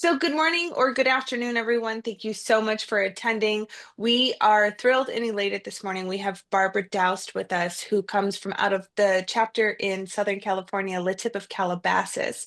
So, good morning or good afternoon, everyone. Thank you so much for attending. We are thrilled and elated this morning. We have Barbara Doust with us, who comes from out of the chapter in Southern California, LeTip of Calabasas.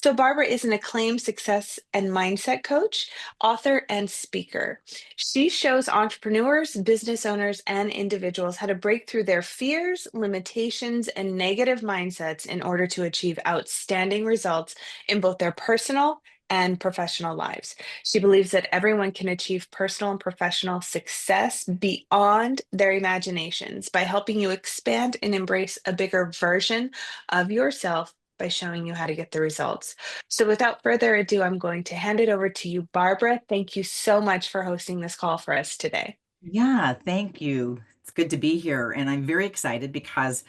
So, Barbara is an acclaimed success and mindset coach, author, and speaker. She shows entrepreneurs, business owners, and individuals how to break through their fears, limitations, and negative mindsets in order to achieve outstanding results in both their personal and professional lives. She believes that everyone can achieve personal and professional success beyond their imaginations by helping you expand and embrace a bigger version of yourself by showing you how to get the results. So, without further ado, I'm going to hand it over to you, Barbara. Thank you so much for hosting this call for us today. Yeah, thank you. It's good to be here. And I'm very excited because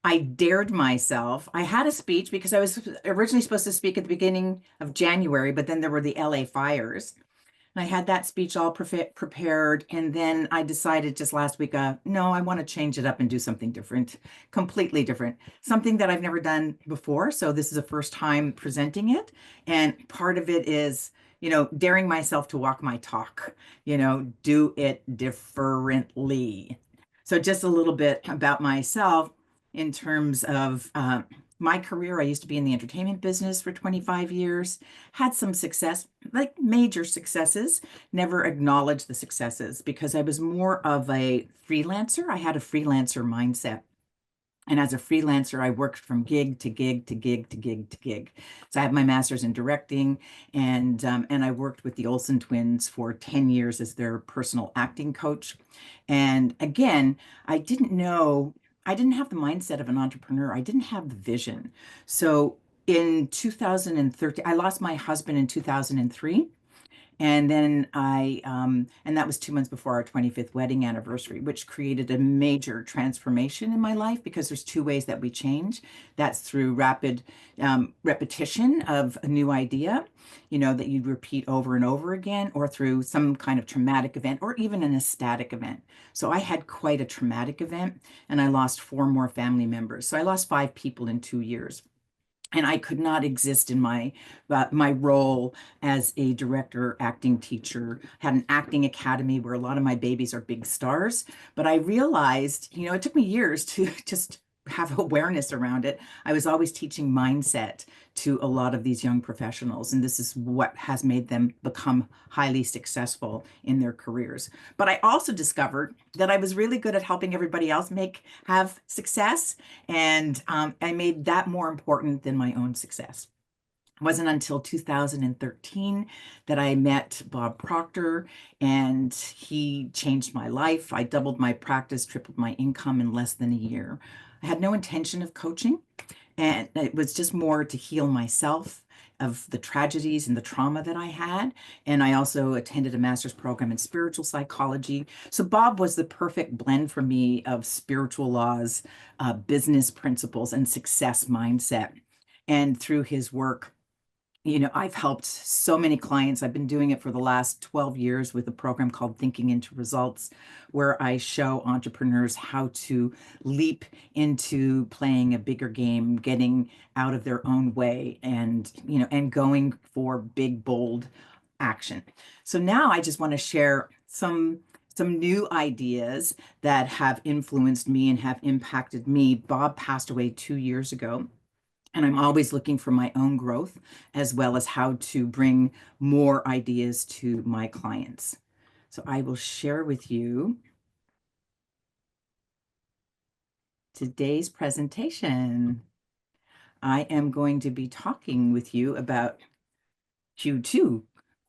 I dared myself. I had a speech because I was originally supposed to speak at the beginning of January, but then there were the LA fires. And I had that speech all prepared. And then I decided just last week, no, I want to change it up and do something different, completely different, something that I've never done before. So this is the first time presenting it. And part of it is, daring myself to walk my talk, do it differently. So just a little bit about myself in terms of my career. I used to be in the entertainment business for 25 years, had some success, like major successes, never acknowledged the successes because I was more of a freelancer. I had a freelancer mindset. And as a freelancer, I worked from gig to gig to gig to gig to gig. So I have my master's in directing, and I worked with the Olsen twins for 10 years as their personal acting coach. And again, I didn't know, I didn't have the mindset of an entrepreneur. I didn't have the vision. So in 2013, I lost my husband in 2003. And then and that was 2 months before our 25th wedding anniversary, which created a major transformation in my life because there's two ways that we change. That's through rapid repetition of a new idea, that you'd repeat over and over again, or through some kind of traumatic event, or even an ecstatic event. So I had quite a traumatic event, and I lost four more family members. So I lost five people in 2 years. And I could not exist in my role as a director, acting teacher. Had an acting academy where a lot of my babies are big stars. But I realized, it took me years to just have awareness around it. I was always teaching mindset to a lot of these young professionals, and this is what has made them become highly successful in their careers. But I also discovered that I was really good at helping everybody else have success, and I made that more important than my own success. It wasn't until 2013 that I met Bob Proctor, and he changed my life. I doubled my practice, tripled my income in less than a year. I had no intention of coaching, and it was just more to heal myself of the tragedies and the trauma that I had. And I also attended a master's program in spiritual psychology. So Bob was the perfect blend for me of spiritual laws, business principles, and success mindset. And through his work, I've helped so many clients. I've been doing it for the last 12 years with a program called Thinking into Results, where I show entrepreneurs how to leap into playing a bigger game, getting out of their own way and going for big, bold action. So now I just want to share some new ideas that have influenced me and have impacted me. Bob passed away 2 years ago. And I'm always looking for my own growth as well as how to bring more ideas to my clients. So I will share with you today's presentation. I am going to be talking with you about Q2,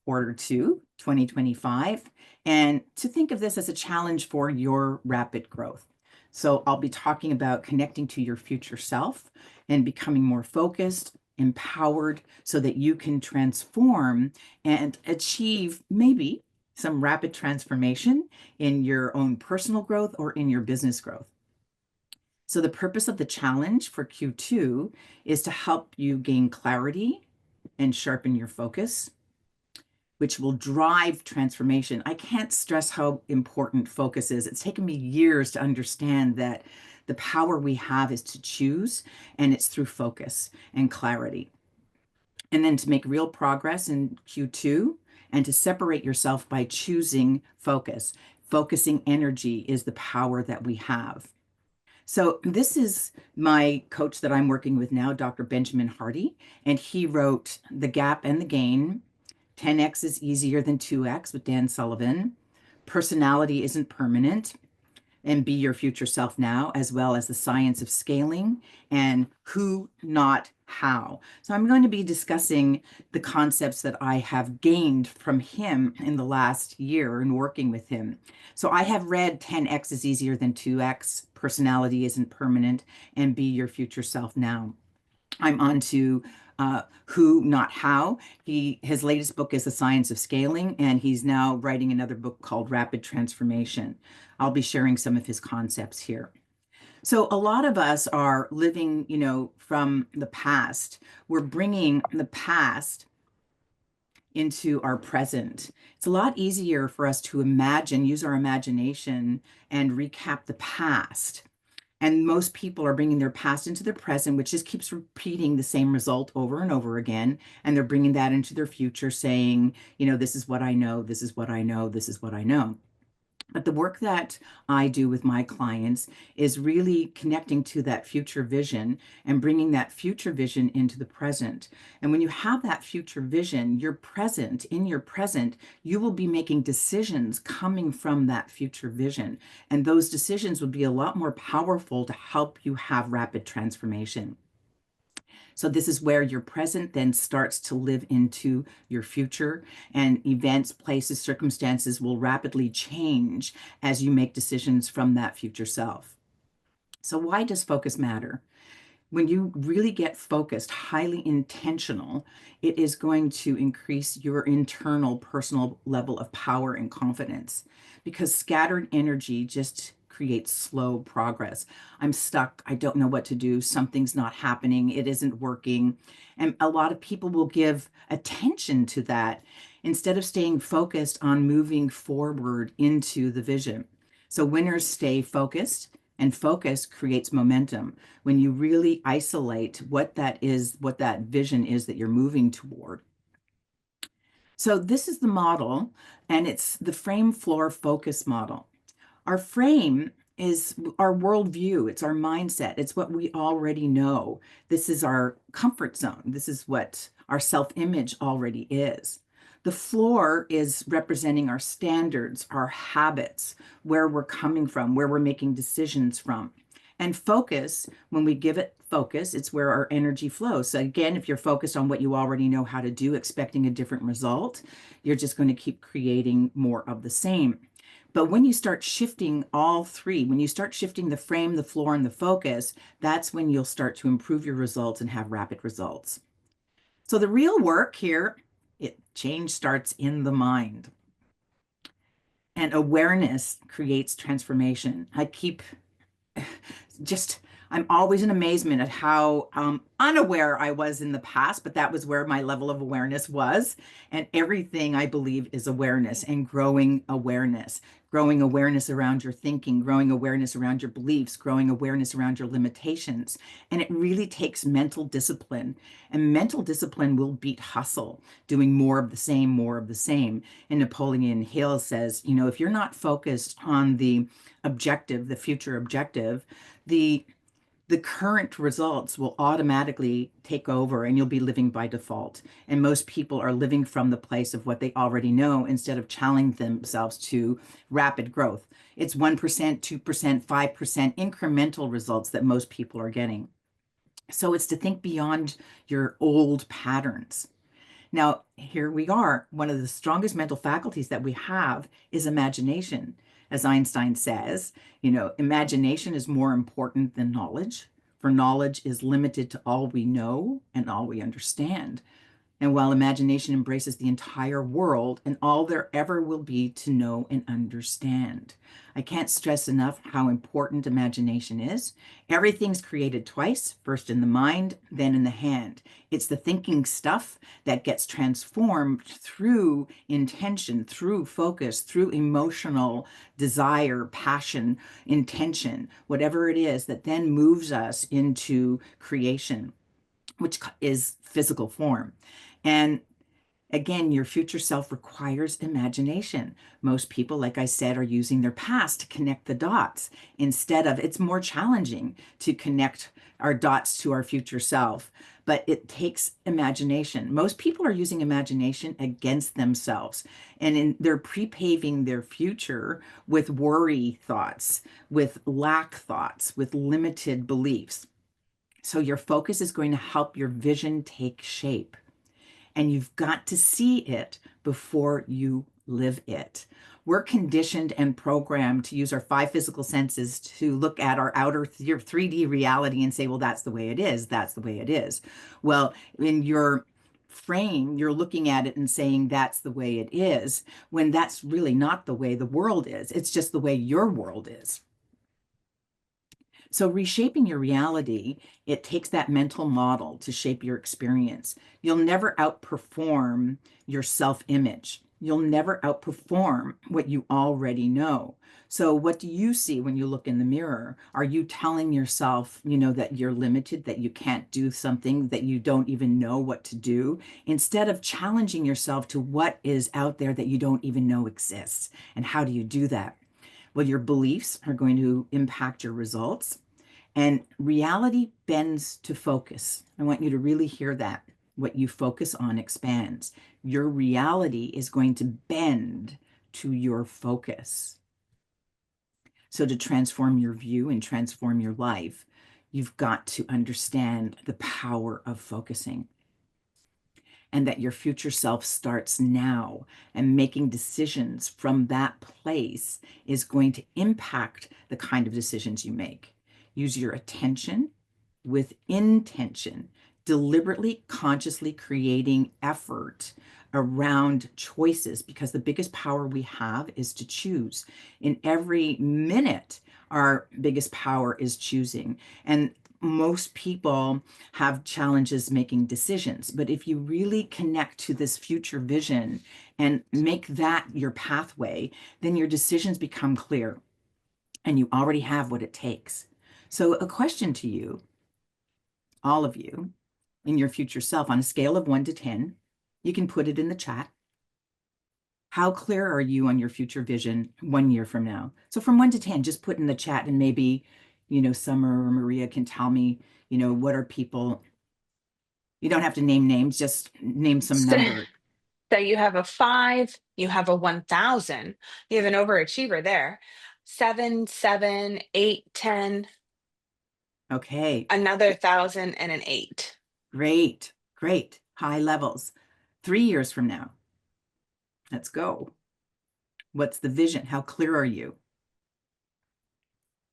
quarter two, 2025, and to think of this as a challenge for your rapid growth. So I'll be talking about connecting to your future self and becoming more focused, empowered, so that you can transform and achieve maybe some rapid transformation in your own personal growth or in your business growth. So the purpose of the challenge for Q2 is to help you gain clarity and sharpen your focus, which will drive transformation. I can't stress how important focus is. It's taken me years to understand that the power we have is to choose, and it's through focus and clarity. and then to make real progress in Q2 and to separate yourself by choosing focus. Focusing energy is the power that we have. So, this is my coach that I'm working with now, Dr. Benjamin Hardy, and he wrote The Gap and the Gain, 10x is easier than 2x with Dan Sullivan. Personality isn't permanent, and Be Your Future Self Now, as well as The Science of Scaling and Who, Not How. So I'm going to be discussing the concepts that I have gained from him in the last year and working with him. So I have read 10x is easier than 2x, Personality isn't permanent, and Be Your Future Self Now. I'm on to Who, Not How. His latest book is The Science of Scaling, and he's now writing another book called Rapid Transformation. I'll be sharing some of his concepts here. So a lot of us are living, from the past. We're bringing the past into our present. It's a lot easier for us to imagine, use our imagination, and recap the past. And most people are bringing their past into their present, which just keeps repeating the same result over and over again. And they're bringing that into their future, saying, this is what I know, this is what I know, this is what I know. But the work that I do with my clients is really connecting to that future vision and bringing that future vision into the present. And when you have that future vision, in your present, you will be making decisions coming from that future vision. And those decisions will be a lot more powerful to help you have rapid transformation. So this is where your present then starts to live into your future, and events, places, circumstances will rapidly change as you make decisions from that future self. So why does focus matter? When you really get focused, highly intentional, it is going to increase your internal personal level of power and confidence, because scattered energy just creates slow progress. I'm stuck. I don't know what to do. Something's not happening. It isn't working. And a lot of people will give attention to that instead of staying focused on moving forward into the vision. So winners stay focused, and focus creates momentum. When you really isolate what that is, what that vision is that you're moving toward. So this is the model, and it's the frame floor focus model. Our frame is our worldview, it's our mindset, it's what we already know. This is our comfort zone. This is what our self-image already is. The floor is representing our standards, our habits, where we're coming from, where we're making decisions from. And focus, when we give it focus, it's where our energy flows. So again, if you're focused on what you already know how to do, expecting a different result, you're just going to keep creating more of the same. But when you start shifting all three, when you start shifting the frame, the floor, and the focus, that's when you'll start to improve your results and have rapid results. So the real work here, change starts in the mind. And awareness creates transformation. Just I'm always in amazement at how unaware I was in the past, but that was where my level of awareness was. And everything I believe is awareness and growing awareness around your thinking, growing awareness around your beliefs, growing awareness around your limitations. And it really takes mental discipline, and mental discipline will beat hustle, doing more of the same, more of the same. And Napoleon Hill says, if you're not focused on the objective, the future objective, the current results will automatically take over, and you'll be living by default. And most people are living from the place of what they already know instead of challenging themselves to rapid growth. It's 1%, 2%, 5% incremental results that most people are getting. So it's to think beyond your old patterns. Now, here we are. One of the strongest mental faculties that we have is imagination. As Einstein says, imagination is more important than knowledge, for knowledge is limited to all we know and all we understand. And while imagination embraces the entire world and all there ever will be to know and understand. I can't stress enough how important imagination is. Everything's created twice, first in the mind, then in the hand. It's the thinking stuff that gets transformed through intention, through focus, through emotional desire, passion, intention, whatever it is that then moves us into creation. which is physical form. And again, your future self requires imagination. Most people, like I said, are using their past to connect the dots instead of, it's more challenging to connect our dots to our future self, but it takes imagination. Most people are using imagination against themselves, and they're pre-paving their future with worry thoughts, with lack thoughts, with limited beliefs. So your focus is going to help your vision take shape, and you've got to see it before you live it. We're conditioned and programmed to use our five physical senses to look at our outer your 3D reality and say, well, that's the way it is. That's the way it is. Well, in your frame, you're looking at it and saying that's the way it is, when that's really not the way the world is. It's just the way your world is. So reshaping your reality, it takes that mental model to shape your experience. You'll never outperform your self-image. You'll never outperform what you already know. So what do you see when you look in the mirror? Are you telling yourself, that you're limited, that you can't do something, that you don't even know what to do, instead of challenging yourself to what is out there that you don't even know exists? And how do you do that? Well, your beliefs are going to impact your results. And reality bends to focus. I want you to really hear that. What you focus on expands. Your reality is going to bend to your focus. So, to transform your view and transform your life, you've got to understand the power of focusing, and that your future self starts now, and making decisions from that place is going to impact the kind of decisions you make. Use your attention with intention, deliberately, consciously creating effort around choices, because the biggest power we have is to choose. In every minute, our biggest power is choosing. And most people have challenges making decisions. But if you really connect to this future vision and make that your pathway, then your decisions become clear and you already have what it takes. So, a question to you, all of you, in your future self, on a scale of 1 to 10, you can put it in the chat. How clear are you on your future vision 1 year from now? So, from 1 to 10, just put in the chat, and maybe, Summer or Maria can tell me, what are people, you don't have to name names, just name some So, number. so you have a 5, you have a 1,000, you have an overachiever there. 7, 7, 8, 10, Okay, another 1,000, and an 8. great, great. High levels. 3 years from now, let's go. What's the vision? How clear are you?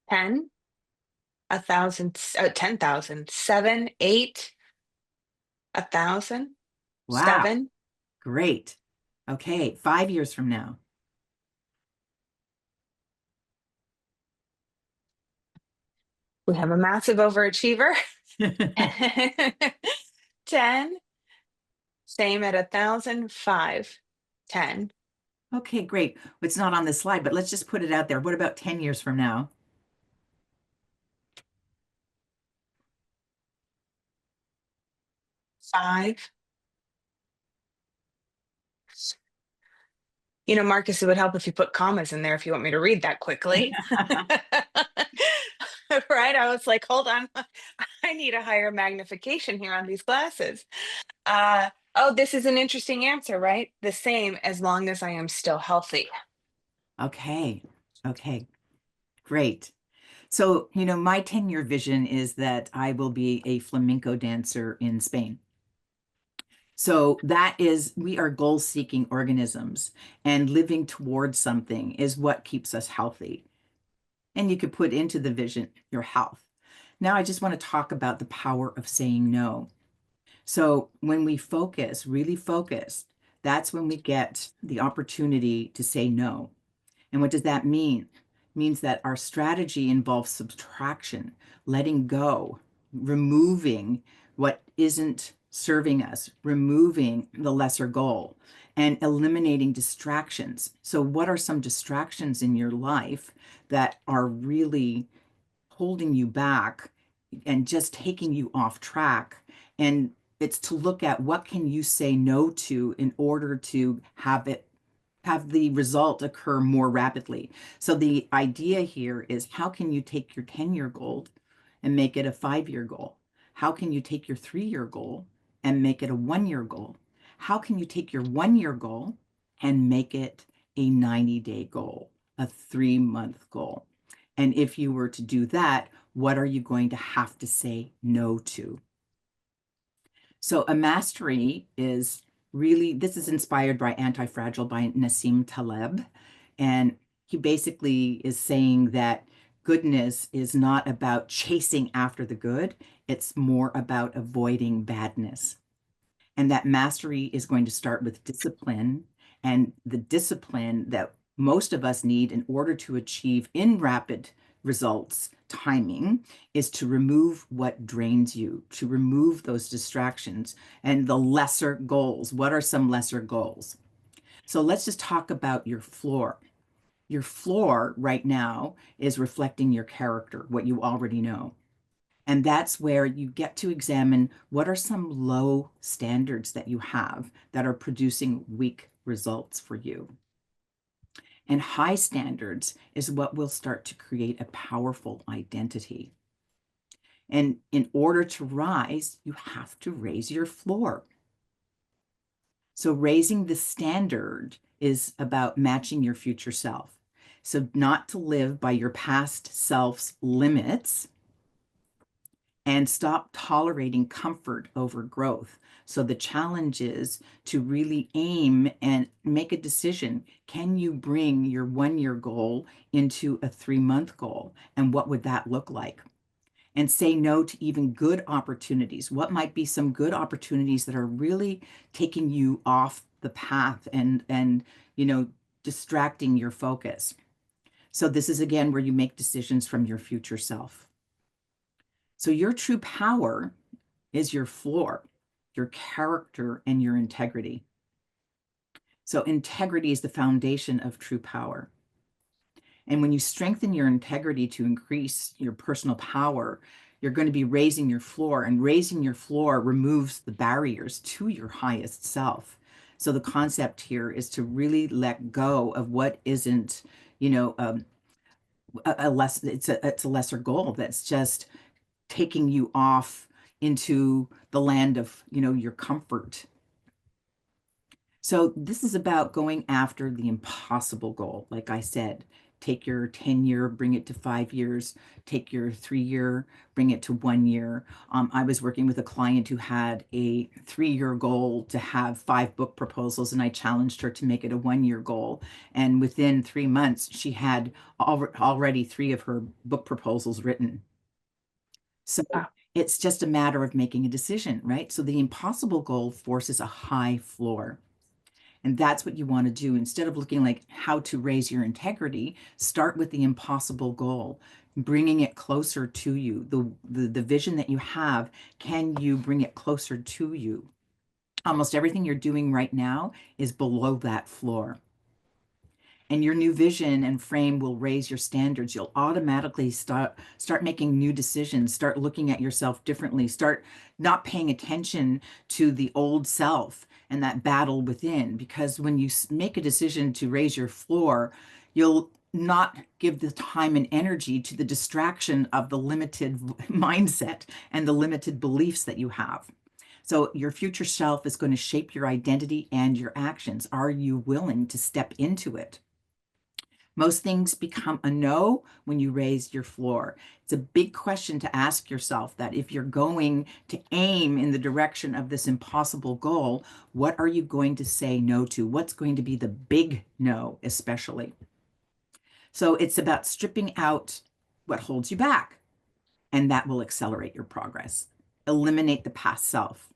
10, 1,000, 10,000, 7, 8, 1,000, Wow, 7. great. Okay, 5 years from now. We have a massive overachiever. 10, same at 1,000, 5, 10. Okay, great. It's not on this slide, but let's just put it out there. What about 10 years from now? 5. Marcus, it would help if you put commas in there if you want me to read that quickly. Right? I was like, hold on. I need a higher magnification here on these glasses. Oh, this is an interesting answer, right? The same as long as I am still healthy. Okay, okay, great. So, my 10-year vision is that I will be a flamenco dancer in Spain. So that is, we are goal-seeking organisms, and living towards something is what keeps us healthy. And you could put into the vision your health. Now, I just want to talk about the power of saying no. So when we focus, really focus, that's when we get the opportunity to say no. And what does that mean? It means that our strategy involves subtraction, letting go, removing what isn't serving us, removing the lesser goal, and eliminating distractions. So, what are some distractions in your life that are really holding you back and just taking you off track? And it's to look at what can you say no to in order to have the result occur more rapidly. So the idea here is how can you take your 10-year goal and make it a 5-year goal? How can you take your 3-year goal and make it a 1-year goal? How can you take your 1-year goal and make it a 90-day goal, a 3-month goal? And if you were to do that, what are you going to have to say no to? So a mastery is really, this is inspired by Anti-Fragile by Nassim Taleb. And he basically is saying that goodness is not about chasing after the good, it's more about avoiding badness. And that mastery is going to start with discipline, and the discipline that most of us need in order to achieve in rapid results timing is to remove what drains you, to remove those distractions and the lesser goals. What are some lesser goals? So let's just talk about your floor. Your floor right now is reflecting your character, what you already know. And that's where you get to examine what are some low standards that you have that are producing weak results for you. And high standards is what will start to create a powerful identity. And in order to rise, you have to raise your floor. So raising the standard is about matching your future self. So not to live by your past self's limits, and stop tolerating comfort over growth. So the challenge is to really aim and make a decision. Can you bring your 1-year goal into a 3-month goal? And what would that look like? And say no to even good opportunities. What might be some good opportunities that are really taking you off the path and distracting your focus? So this is again where you make decisions from your future self. So your true power is your floor, your character, and your integrity. So integrity is the foundation of true power. And when you strengthen your integrity to increase your personal power, you're going to be raising your floor, and raising your floor removes the barriers to your highest self. So the concept here is to really let go of what isn't, you know, a less, it's a lesser goal that's just taking you off into the land of, your comfort. So this is about going after the impossible goal. Like I said, take your 10-year, bring it to 5 years, take your 3-year, bring it to 1 year. I was working with a client who had a 3-year goal to have 5 book proposals, and I challenged her to make it a 1-year goal. And within 3 months, she had already 3 of her book proposals written. So Wow. it's just a matter of making a decision, right? So the impossible goal forces a high floor. And that's what you want to do. Instead of looking like how to raise your integrity, start with the impossible goal, bringing it closer to you. The vision that you have, can you bring it closer to you? Almost everything you're doing right now is below that floor. And your new vision and frame will raise your standards. You'll automatically start making new decisions, start looking at yourself differently, start not paying attention to the old self and that battle within. Because when you make a decision to raise your floor, you'll not give the time and energy to the distraction of the limited mindset and the limited beliefs that you have. So your future self is going to shape your identity and your actions. Are you willing to step into it? Most things become a no when you raise your floor. It's a big question to ask yourself, that if you're going to aim in the direction of this impossible goal, what are you going to say no to? What's going to be the big no, especially? So it's about stripping out what holds you back, and that will accelerate your progress. Eliminate the past self,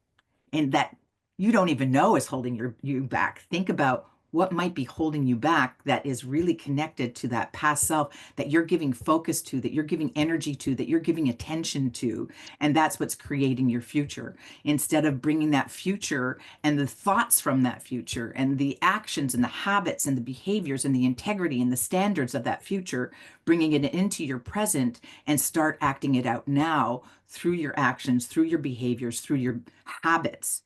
and that you don't even know is holding you back. Think about what might be holding you back that is really connected to that past self that you're giving focus to, that you're giving energy to, that you're giving attention to. And that's what's creating your future. Instead of bringing that future and the thoughts from that future and the actions and the habits and the behaviors and the integrity and the standards of that future, bringing it into your present and start acting it out now through your actions, through your behaviors, through your habits.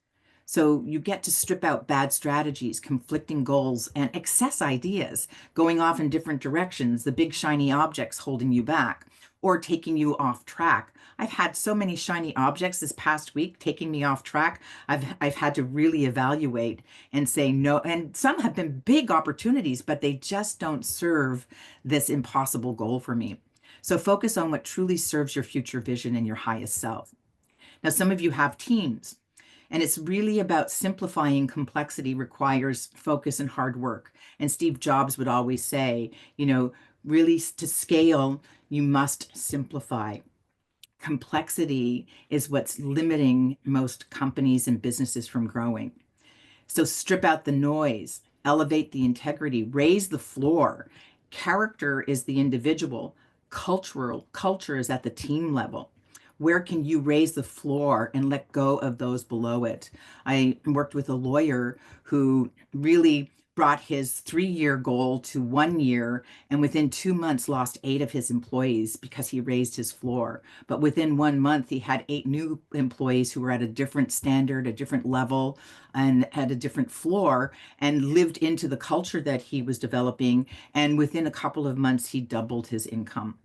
So you get to strip out bad strategies, conflicting goals, and excess ideas going off in different directions, the big shiny objects holding you back or taking you off track. I've had so many shiny objects this past week taking me off track. I've had to really evaluate and say no. And some have been big opportunities, but they just don't serve this impossible goal for me. So focus on what truly serves your future vision and your highest self. Now, some of you have teams, and it's really about simplifying. Complexity requires focus and hard work. And Steve Jobs would always say, really to scale, you must simplify. Complexity is what's limiting most companies and businesses from growing. So strip out the noise, elevate the integrity, raise the floor. Character is the individual, culture is at the team level. Where can you raise the floor and let go of those below it? I worked with a lawyer who really brought his 3 year goal to 1 year and within 2 months lost 8 of his employees because he raised his floor. But within 1 month, he had 8 new employees who were at a different standard, a different level, and had a different floor and lived into the culture that he was developing. And within a couple of months, he doubled his income.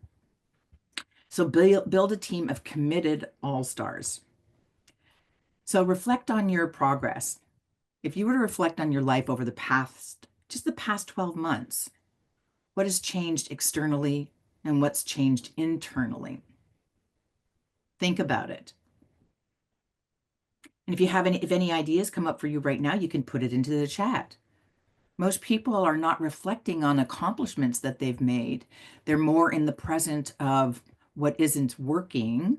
So build a team of committed all stars. So reflect on your progress. If you were to reflect on your life over just the past 12 months, what has changed externally and what's changed internally? Think about it. And if any ideas come up for you right now, you can put it into the chat. Most people are not reflecting on accomplishments that they've made. They're more in the present of what isn't working.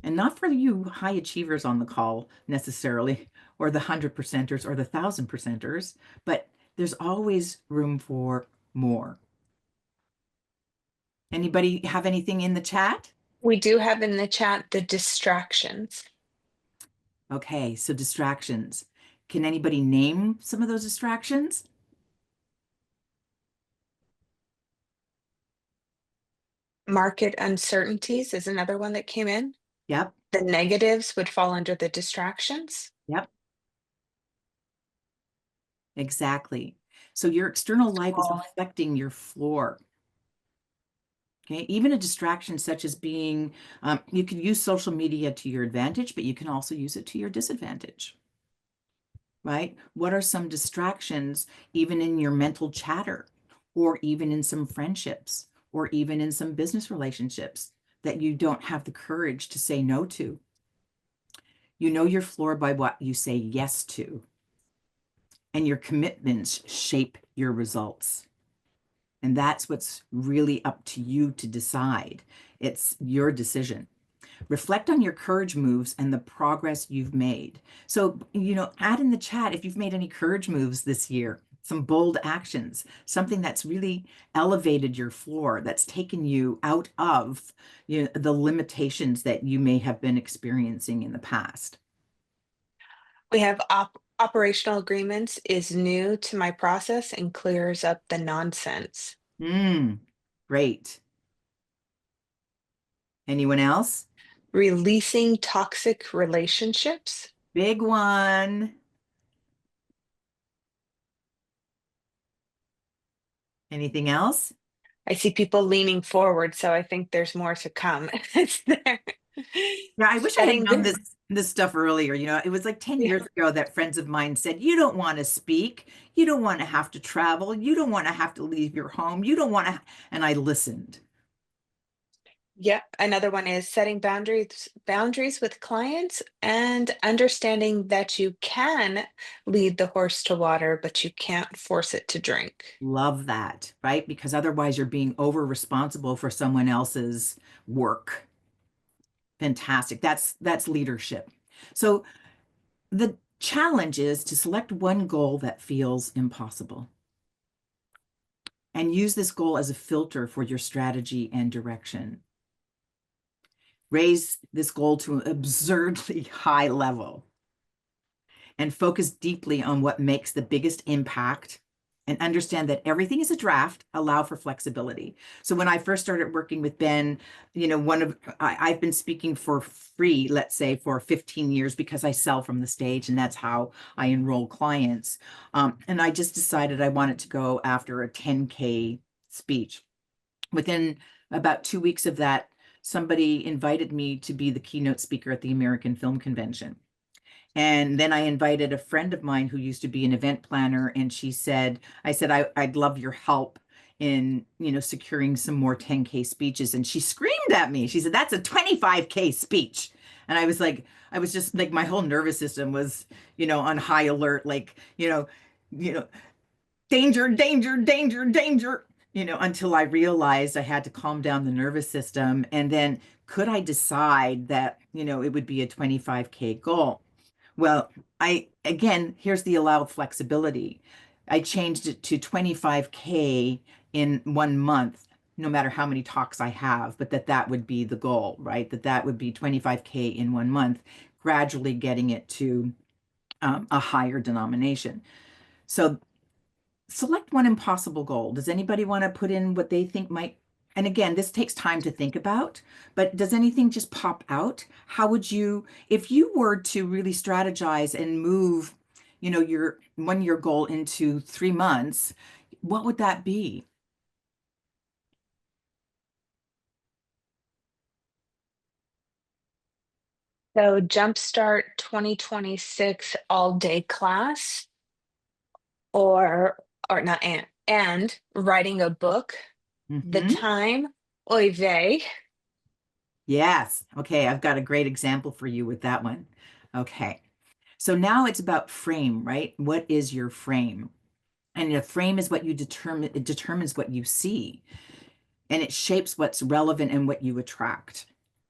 And not for you high achievers on the call necessarily, or the 100%ers or the 1,000%ers, but there's always room for more. Anybody have anything in the chat? We do have in the chat the distractions. Okay, so distractions. Can anybody name some of those distractions? Market uncertainties is another one that came in. Yep, The negatives would fall under the distractions. yep, exactly. So your external life is reflecting your floor. Okay, even a distraction such as you can use social media to your advantage, but you can also use it to your disadvantage, right? What are some distractions, even in your mental chatter, or even in some friendships, or even in some business relationships that you don't have the courage to say no to? You know your floor by what you say yes to, and your commitments shape your results. And that's what's really up to you to decide. It's your decision. Reflect on your courage moves and the progress you've made. So, add in the chat if you've made any courage moves this year, some bold actions, something that's really elevated your floor, that's taken you out of the limitations that you may have been experiencing in the past. We have operational agreements is new to my process and clears up the nonsense. Great. Anyone else? Releasing toxic relationships. Big one. Anything else? I see people leaning forward, so I think there's more to come. It's there. Yeah, I wish I had Setting known this, this stuff earlier. It was like 10 yeah, years ago that friends of mine said, "You don't want to speak. You don't want to have to travel. You don't want to have to leave your home. You don't want to." And I listened. yeah. Another one is setting boundaries with clients and understanding that you can lead the horse to water, but you can't force it to drink. Love that, right? Because otherwise you're being over responsible for someone else's work. Fantastic. That's leadership. So the challenge is to select one goal that feels impossible and use this goal as a filter for your strategy and direction. Raise this goal to an absurdly high level and focus deeply on what makes the biggest impact and understand that everything is a draft. Allow for flexibility. So when I first started working with Ben, I've been speaking for free, let's say, for 15 years because I sell from the stage and that's how I enroll clients. And I just decided I wanted to go after a 10K speech. Within about 2 weeks of that, somebody invited me to be the keynote speaker at the American Film Convention. And then I invited a friend of mine who used to be an event planner, and I said, I'd love your help in, securing some more 10K speeches. And she screamed at me. She said, that's a 25K speech. And I was just like, my whole nervous system was, on high alert, like, you know, danger, danger, danger, danger, until I realized I had to calm down the nervous system. And then could I decide that, it would be a 25K goal? Well, here's the allowed flexibility. I changed it to 25K in 1 month, no matter how many talks I have, but that would be the goal, right? That would be 25K in 1 month, gradually getting it to a higher denomination. So select one impossible goal. Does anybody want to put in what they think might? And again, this takes time to think about, but does anything just pop out? How would you, if you were to really strategize and move, your 1 year goal into 3 months, what would that be? So Jumpstart 2026 all day class or not and writing a book, the Hmm. time, oy vey. Yes. Okay. I've got a great example for you with that one. Okay. So now it's about frame, right? What is your frame? And a frame is what you determine, it determines what you see and it shapes what's relevant and what you attract.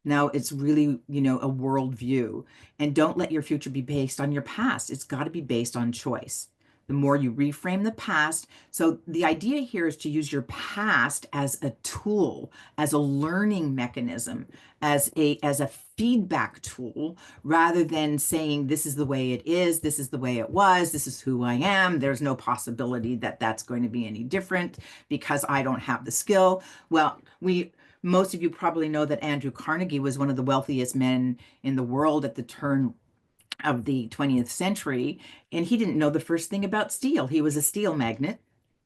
Now it's really, a worldview. And don't let your future be based on your past. It's got to be based on choice. The more you reframe the past. So the idea here is to use your past as a tool, as a learning mechanism, as a feedback tool, rather than saying this is the way it is, this is the way it was, this is who I am. There's no possibility that that's going to be any different because I don't have the skill. Well, most of you probably know that Andrew Carnegie was one of the wealthiest men in the world at the turn of the 20th century, and he didn't know the first thing about steel. He was a steel magnate,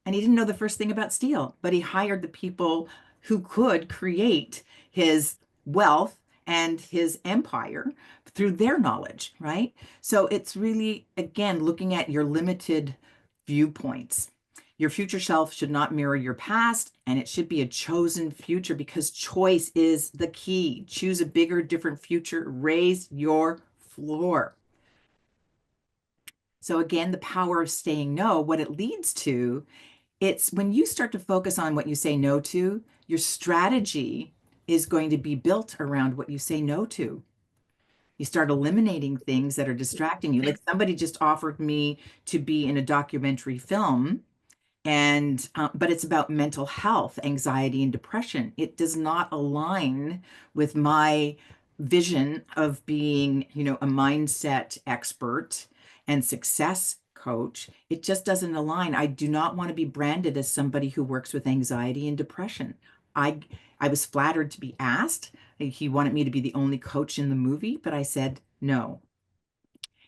and he didn't know the first thing about steel, but he hired the people who could create his wealth and his empire through their knowledge, right? So it's really, again, looking at your limited viewpoints. Your future self should not mirror your past, and it should be a chosen future because choice is the key. Choose a bigger, different future. Raise your floor. So again, the power of saying no, what it leads to, it's when you start to focus on what you say no to, your strategy is going to be built around what you say no to. You start eliminating things that are distracting you. Like somebody just offered me to be in a documentary film and but it's about mental health, anxiety, and depression. It does not align with my vision of being, a mindset expert and success coach. It just doesn't align. I do not want to be branded as somebody who works with anxiety and depression. I i was flattered to be asked. He wanted me to be the only coach in the movie, but I said no.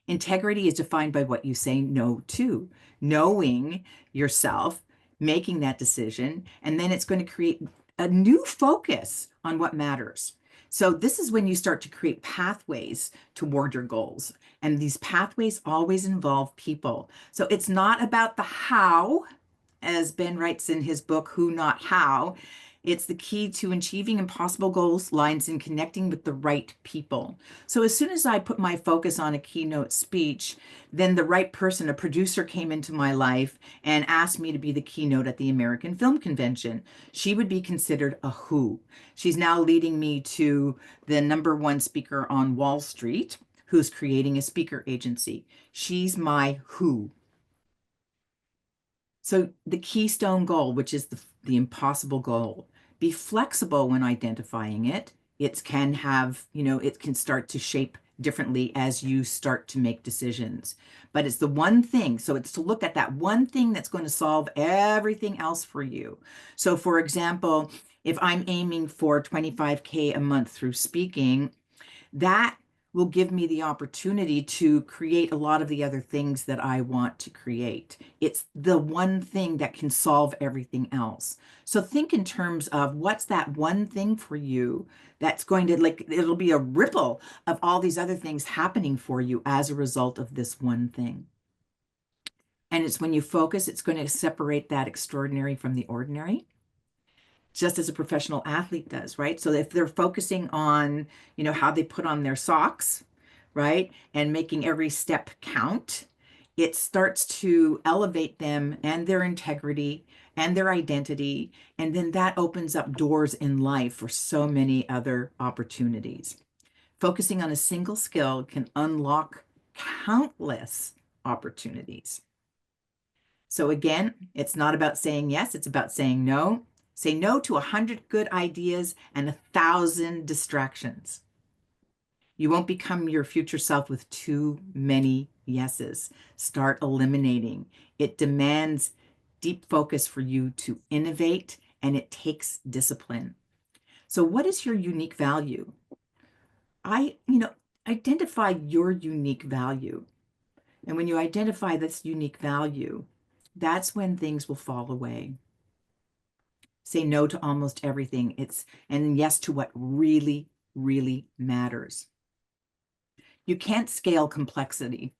Integrity is defined by what you say no to, knowing yourself, making that decision, and then it's going to create a new focus on what matters. So, this is when you start to create pathways toward your goals. And these pathways always involve people. So, it's not about the how, as Ben writes in his book, Who Not How. It's the key to achieving impossible goals, lines, and connecting with the right people. So as soon as I put my focus on a keynote speech, then the right person, a producer, came into my life and asked me to be the keynote at the American Film Convention. She would be considered a who. She's now leading me to the number one speaker on Wall Street, who's creating a speaker agency. She's my who. So the keystone goal, which is the impossible goal, be flexible when identifying it. It can have, it can start to shape differently as you start to make decisions. But it's the one thing. So it's to look at that one thing that's going to solve everything else for you. So for example, if I'm aiming for 25K a month through speaking, that will give me the opportunity to create a lot of the other things that I want to create. It's the one thing that can solve everything else. So think in terms of what's that one thing for you that's going to, like, it'll be a ripple of all these other things happening for you as a result of this one thing. And it's when you focus, it's going to separate that extraordinary from the ordinary, just as a professional athlete does, right? So if they're focusing on, how they put on their socks, right, and making every step count, it starts to elevate them and their integrity and their identity. And then that opens up doors in life for so many other opportunities. Focusing on a single skill can unlock countless opportunities. So again, it's not about saying yes, it's about saying no. Say no to 100 good ideas and 1,000 distractions. You won't become your future self with too many yeses. Start eliminating. It demands deep focus for you to innovate, and it takes discipline. So what is your unique value? Identify your unique value. And when you identify this unique value, that's when things will fall away. Say no to almost everything. And yes to what really, really matters. You can't scale complexity.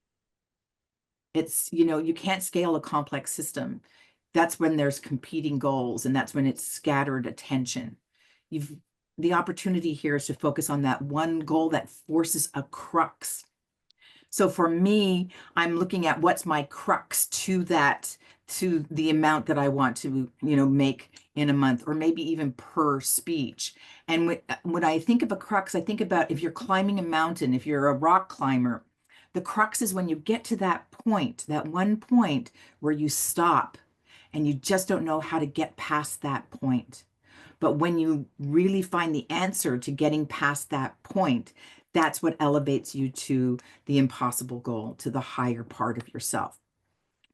You can't scale a complex system. That's when there's competing goals, and that's when it's scattered attention. The opportunity here is to focus on that one goal that forces a crux. So for me, I'm looking at what's my crux to the amount that I want to, make in a month, or maybe even per speech. And when I think of a crux, I think about if you're climbing a mountain, if you're a rock climber, the crux is when you get to that point, that one point where you stop and you just don't know how to get past that point. But when you really find the answer to getting past that point, that's what elevates you to the impossible goal, to the higher part of yourself,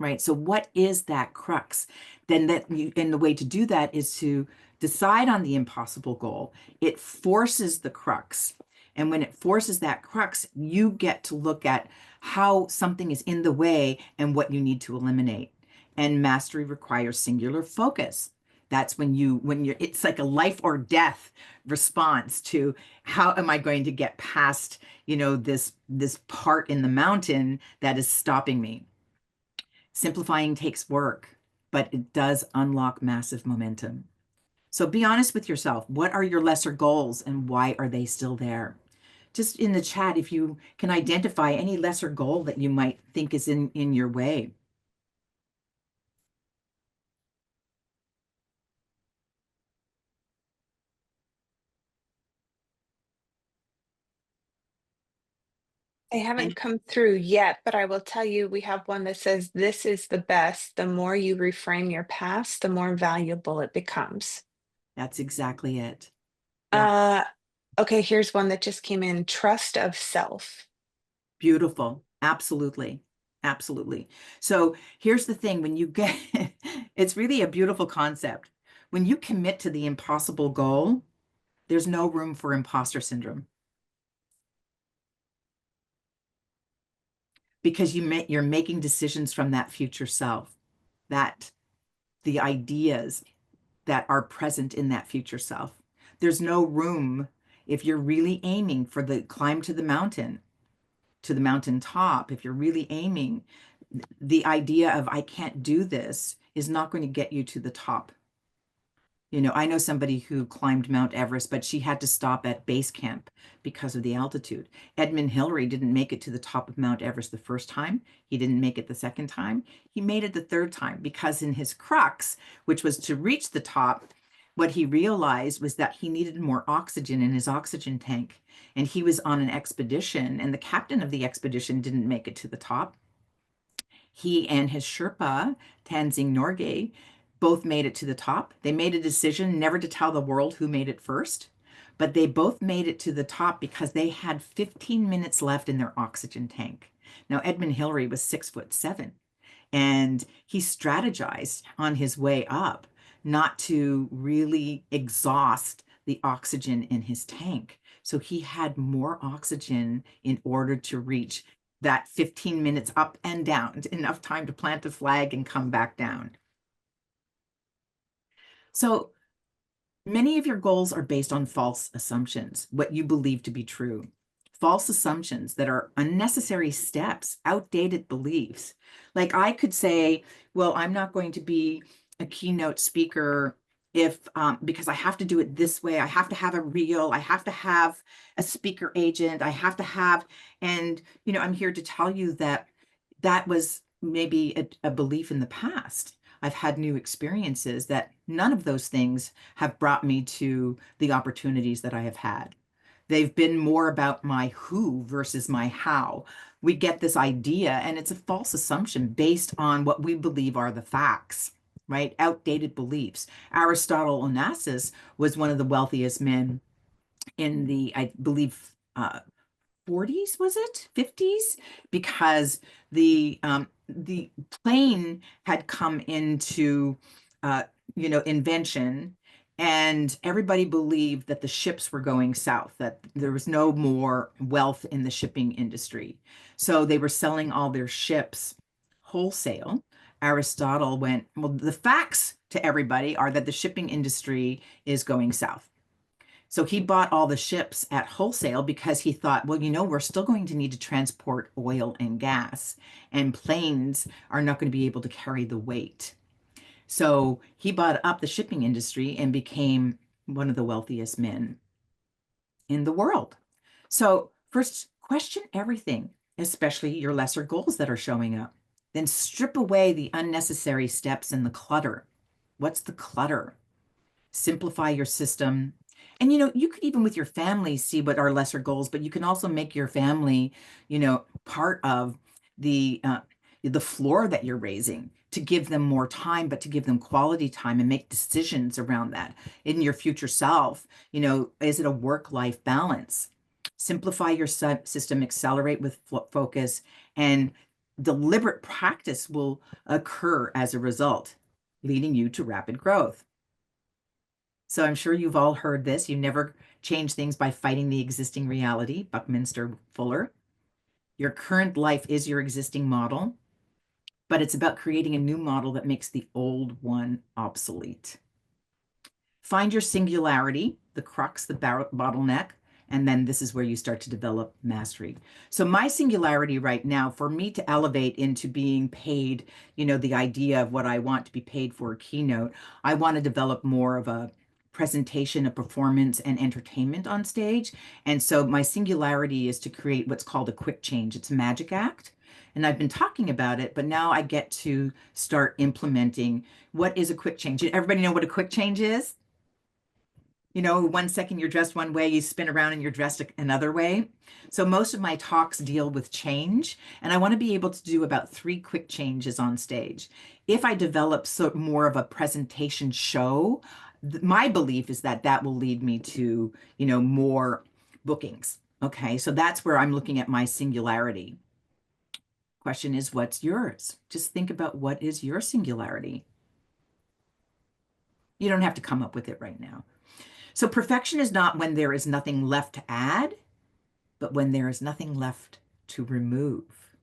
right? So what is that crux? And the way to do that is to decide on the impossible goal. It forces the crux. And when it forces that crux, you get to look at how something is in the way and what you need to eliminate. And mastery requires singular focus. That's it's like a life or death response to how am I going to get past, this part in the mountain that is stopping me. Simplifying takes work, but it does unlock massive momentum. So be honest with yourself. What are your lesser goals and why are they still there? Just in the chat, if you can identify any lesser goal that you might think is in your way. They haven't And come through yet, but I will tell you we have one that says, "This is the best. The more you reframe your past, the more valuable it becomes." that's exactly it. Yeah, Uh, okay, here's one that just came in, trust of self. beautiful. Absolutely. Absolutely. So here's the thing, when you get, it's really a beautiful concept. When you commit to the impossible goal, there's no room for imposter syndrome, because you're making decisions from that future self, that the ideas that are present in that future self. There's no room if you're really aiming for the climb to the mountain top. If you're really aiming, the idea of I can't do this is not going to get you to the top. I know somebody who climbed Mount Everest, but she had to stop at base camp because of the altitude. Edmund Hillary didn't make it to the top of Mount Everest the first time. He didn't make it the second time. He made it the third time because in his crux, which was to reach the top, What he realized was that he needed more oxygen in his oxygen tank. And he was on an expedition, and the captain of the expedition didn't make it to the top. He and his Sherpa, Tenzing Norgay, both made it to the top. They made a decision never to tell the world who made it first, but they both made it to the top because they had 15 minutes left in their oxygen tank. Now, Edmund Hillary was 6'7", and he strategized on his way up not to really exhaust the oxygen in his tank. So he had more oxygen in order to reach that 15 minutes up and down, enough time to plant the flag and come back down. So many of your goals are based on false assumptions, what you believe to be true. False assumptions that are unnecessary steps, outdated beliefs. Like I could say, well, I'm not going to be a keynote speaker if because I have to do it this way. I have to have a reel. I have to have a speaker agent. I have to have, and I'm here to tell you that that was maybe a belief in the past. I've had new experiences that none of those things have brought me to the opportunities that I have had. They've been more about my who versus my how. We get this idea, and it's a false assumption based on what we believe are the facts, right? Outdated beliefs. Aristotle Onassis was one of the wealthiest men in the, I believe, 40s, was it 50s? Because the plane had come into invention, and everybody believed that the ships were going south, that there was no more wealth in the shipping industry. So they were selling all their ships wholesale. Aristotle went, well, the facts to everybody are that the shipping industry is going south. So he bought all the ships at wholesale because he thought, well, we're still going to need to transport oil and gas, and planes are not going to be able to carry the weight. So he bought up the shipping industry and became one of the wealthiest men in the world. So first, question everything, especially your lesser goals that are showing up. Then strip away the unnecessary steps and the clutter. What's the clutter? Simplify your system. And you could even with your family see what are lesser goals, but you can also make your family, part of the floor that you're raising, to give them more time, but to give them quality time and make decisions around that. In your future self, is it a work-life balance? Simplify your system, accelerate with focus, and deliberate practice will occur as a result, leading you to rapid growth. So I'm sure you've all heard this. You never change things by fighting the existing reality, Buckminster Fuller. Your current life is your existing model, but it's about creating a new model that makes the old one obsolete. Find your singularity, the crux, the bottleneck, and then this is where you start to develop mastery. So my singularity right now, for me to elevate into being paid, the idea of what I want to be paid for a keynote, I want to develop more of a presentation, a performance, and entertainment on stage. And so my singularity is to create what's called a quick change. It's a magic act. And I've been talking about it, but now I get to start implementing what is a quick change. Everybody know what a quick change is? 1 second you're dressed one way, you spin around and you're dressed another way. So most of my talks deal with change, and I want to be able to do about 3 quick changes on stage. If I develop more of a presentation show, my belief is that that will lead me to, more bookings. Okay, so that's where I'm looking at my singularity. Question is, what's yours? Just think about what is your singularity. You don't have to come up with it right now. So perfection is not when there is nothing left to add, but when there is nothing left to remove.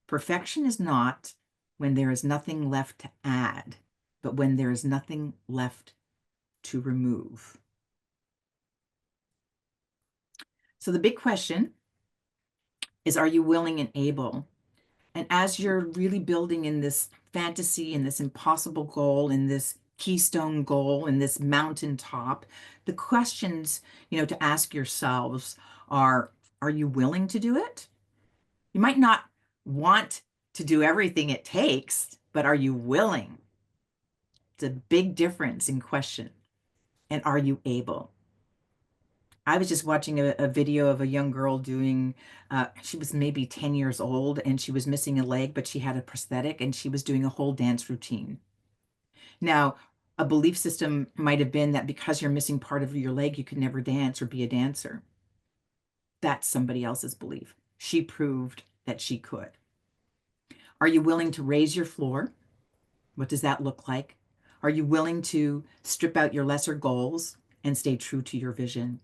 Perfection is not when there is nothing left to add, but when there is nothing left to remove. So the big question is, are you willing and able? And as you're really building in this fantasy, in this impossible goal, in this keystone goal, in this mountaintop, the questions, to ask yourselves are you willing to do it? You might not want to do everything it takes, but are you willing It's a big difference in question. And are you able? I was just watching a video of a young girl doing, she was maybe 10 years old and she was missing a leg, but she had a prosthetic and she was doing a whole dance routine. Now, a belief system might have been that because you're missing part of your leg, you could never dance or be a dancer. That's somebody else's belief. She proved that she could. Are you willing to raise your floor? What does that look like? Are you willing to strip out your lesser goals and stay true to your vision?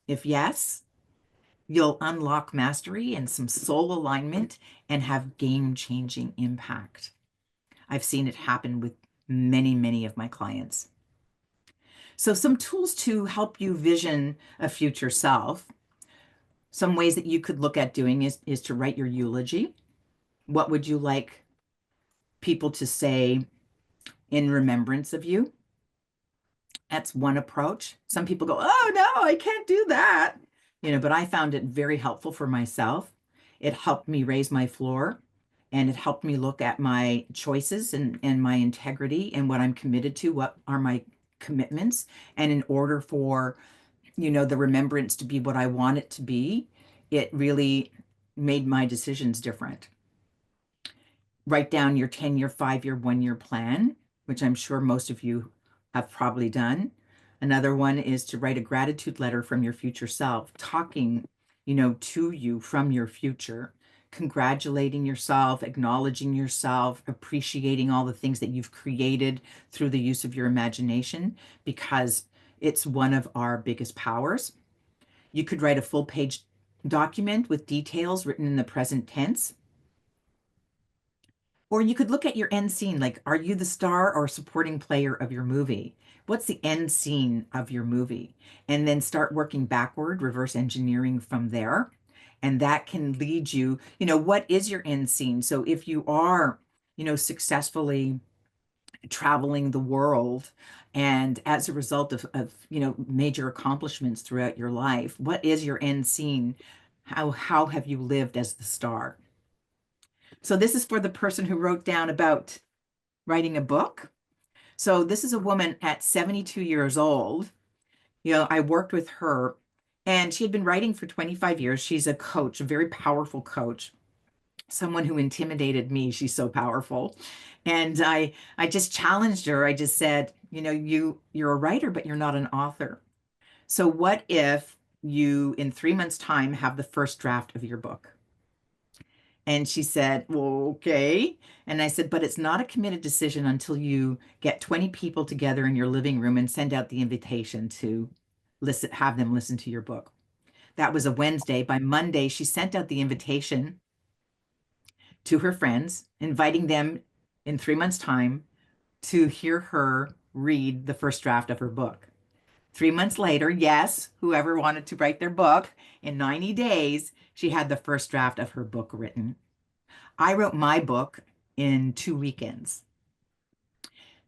If yes, you'll unlock mastery and some soul alignment and have game-changing impact. I've seen it happen with many, many of my clients. So some tools to help you vision a future self. Some ways that you could look at doing is to write your eulogy. What would you like people to say in remembrance of you? That's one approach. Some people go, oh no, I can't do that. But I found it very helpful for myself. It helped me raise my floor and it helped me look at my choices and my integrity and what I'm committed to, what are my commitments. And in order for, the remembrance to be what I want it to be, it really made my decisions different. Write down your 10-year, 5-year, 1-year plan, which I'm sure most of you have probably done. Another one is to write a gratitude letter from your future self, talking, to you from your future, congratulating yourself, acknowledging yourself, appreciating all the things that you've created through the use of your imagination, because it's one of our biggest powers. You could write a full page document with details written in the present tense. Or you could look at your end scene, like, are you the star or supporting player of your movie? What's the end scene of your movie? And then start working backward, reverse engineering from there. And that can lead you, what is your end scene? So if you are, successfully traveling the world and as a result of major accomplishments throughout your life, what is your end scene? How have you lived as the star? So this is for the person who wrote down about writing a book. So this is a woman at 72 years old. I worked with her and she had been writing for 25 years. She's a coach, a very powerful coach, someone who intimidated me. She's so powerful. And I just challenged her. I just said, you're a writer, but you're not an author. So what if you in 3 months' time have the first draft of your book? And she said, well, okay. And I said, but it's not a committed decision until you get 20 people together in your living room and send out the invitation to have them listen to your book. That was a Wednesday. By Monday, she sent out the invitation to her friends, inviting them in 3 months' time to hear her read the first draft of her book. 3 months later, yes, whoever wanted to write their book, in 90 days, she had the first draft of her book written. I wrote my book in 2 weekends.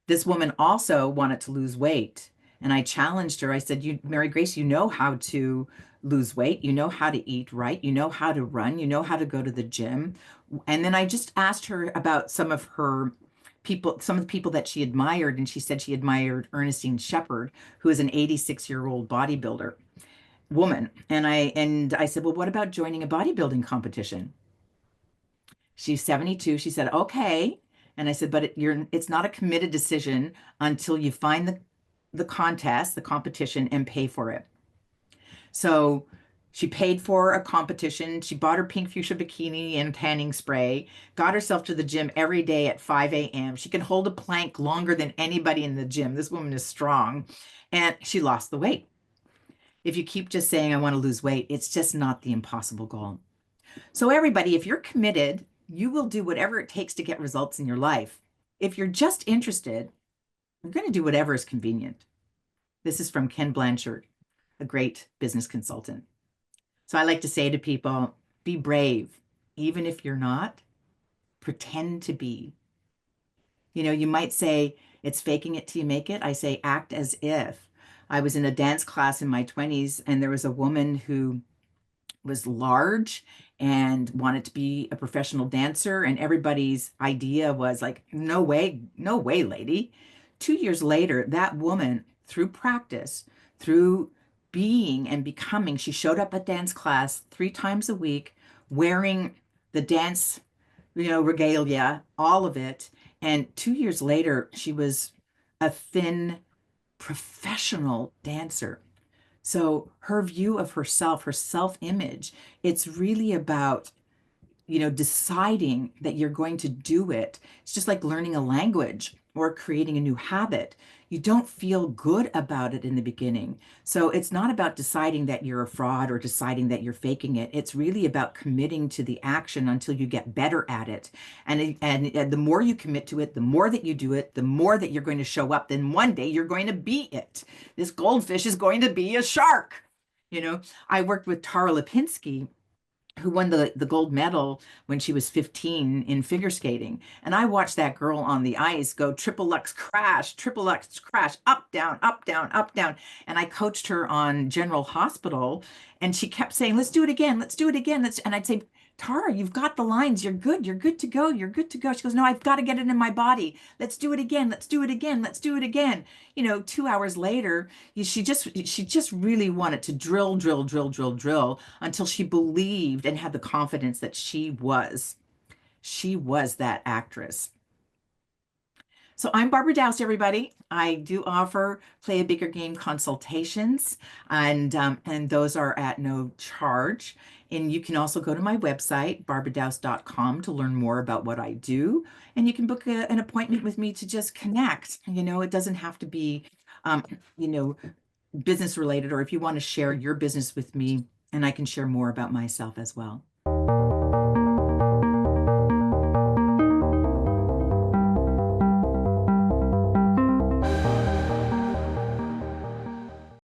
This woman also wanted to lose weight. And I challenged her. I said, Mary Grace, you know how to lose weight. You know how to eat right. You know how to run. You know how to go to the gym. And then I just asked her about some of the people that she admired. And she said she admired Ernestine Shepherd, who is an 86-year-old bodybuilder woman. And I said, well, what about joining a bodybuilding competition? She's 72. She said, okay. And I said, but it's not a committed decision until you find the contest, the competition, and pay for it. So she paid for a competition. She bought her pink fuchsia bikini and tanning spray, got herself to the gym every day at 5 a.m. She can hold a plank longer than anybody in the gym. This woman is strong. And she lost the weight. If you keep just saying, I want to lose weight, it's just not the impossible goal. So everybody, if you're committed, you will do whatever it takes to get results in your life. If you're just interested, you're going to do whatever is convenient. This is from Ken Blanchard, a great business consultant. So I like to say to people, be brave. Even if you're not, pretend to be. You might say it's faking it till you make it. I say act as if. I was in a dance class in my 20s and there was a woman who was large and wanted to be a professional dancer. And everybody's idea was like, no way, lady. 2 years later, that woman, through practice, through being and becoming, she showed up at dance class 3 times a week wearing the dance, regalia, all of it. And 2 years later, she was a thin professional dancer. So her view of herself, her self-image, it's really about deciding that you're going to do it. It's just like learning a language or creating a new habit. You don't feel good about it in the beginning. So it's not about deciding that you're a fraud or deciding that you're faking it. It's really about committing to the action until you get better at it. And the more you commit to it, the more that you do it, the more that you're going to show up. Then one day you're going to be it. This goldfish is going to be a shark. I worked with Tara Lipinski, who won the gold medal when she was 15 in figure skating. And I watched that girl on the ice go triple Lux crash, up, down, up, down, up, down. And I coached her on General Hospital, and she kept saying, let's do it again. Let's do it again. And I'd say, Tara, you've got the lines. You're good. You're good to go. You're good to go. She goes, no, I've got to get it in my body. Let's do it again. Let's do it again. Let's do it again. 2 hours later, she just really wanted to drill, drill, drill, drill, drill until she believed and had the confidence that she was that actress. So I'm Barbara Doust, everybody. I do offer Play a Bigger Game consultations, and those are at no charge. And you can also go to my website, barbaradoust.com, to learn more about what I do. And you can book an appointment with me to just connect. It doesn't have to be, um, you know, business related, or if you want to share your business with me, and I can share more about myself as well.